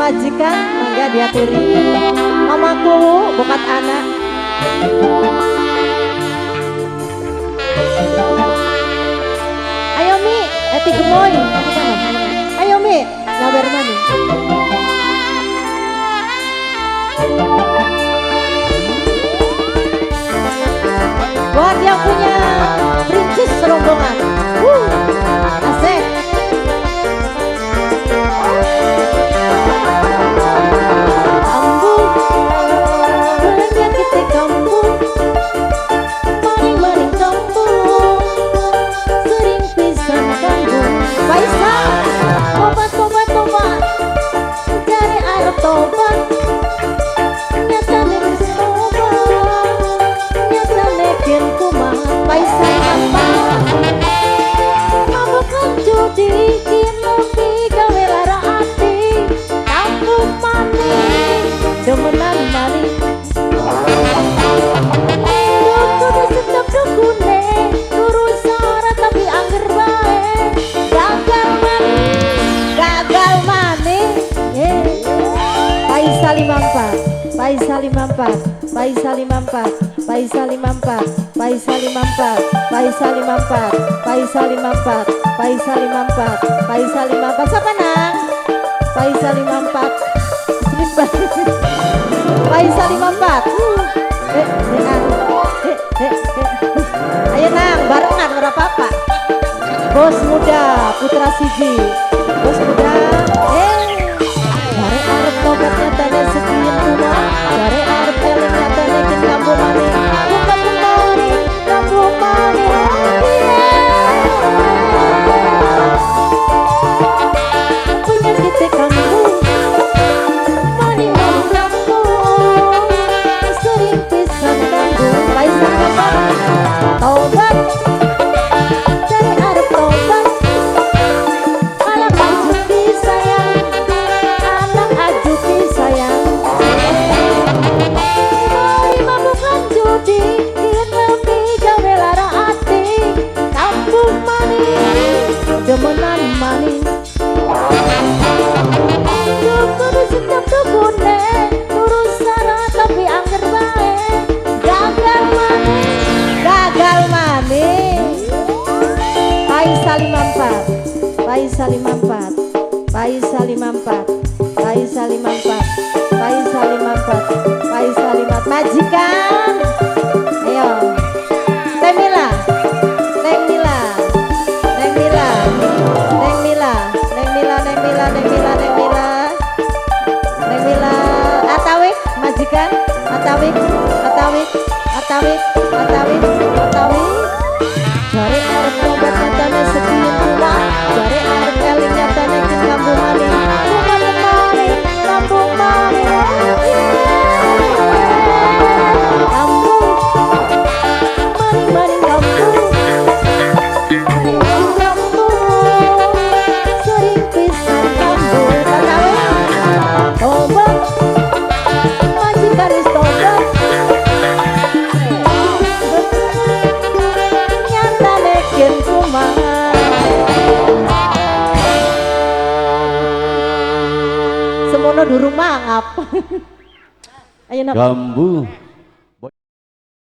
majikan mangga diaturi. Mamaku bokat anak. Ayo Mi, eti gemoy. Ayo Mi, ngabar mani. Buat yang punya perintis serombongan. Asik. Kampung, banyak kita kampung. Maring-maring kampung, sering pisan kampung. Faisal, tobat, cari arep tobat. Nyata nek tobat, nyata nekin kumat. Faisal apa? Mabukan judi, kinopi gawe lara ati. Kampung maning, demenan maning. Kudu sedap dukune, turun sara tapi angger bae. Gagal maning. Faisal 54, Faisal 54, Faisal 54, Faisal 54, Faisal 54, Faisal 54, Faisal 54, Faisal 54, Faisal 54. Siapa nang? Faisal 54. Seribat. Faisal 54. Ayo nang, barengan ora apa-apa. Bos muda Putra Siji. Bos muda. Bare arep tobat nyatane sekian rumah. Bare arep eling nyatane kin kampung maning. Kampung maning. Penyakit kampung. Maning kampung. Sering pisan kampung. Faisal apa? Tobat. Bare arep tobat. Anak ajuki sayang. Anak ajuki sayang. Mari mabukan judi. Kinopi gawe lara ati. Kampung maning, demenan maning. Kudu sedap dukune, turun sara tapi angger bae. Gagal maning. Faisal 54, Faisal 54, Faisal 54, Faisal 54, Faisal 54, Faisal 54. Majikan, ayo. Temila, Neng Mila, Neng Mila, Neng Mila, Neng Mila, Neng Mila, Neng Mila, Neng Mila, Neng Mila. Atawik, majikan, Atawik, Atawik, Atawik, Atawik, Atawik. Jare arep tobat nyatane sekian rumah. Jare arep eling nyatane kin kampung maning. Kampung maning, kampung maning. Kampung maning kampung. Kampung sering pisan kampung. Katawe tobat, majikan wis tobat. Nyatane kin kumat. Semono durung mangap. Ayo napa? Gambu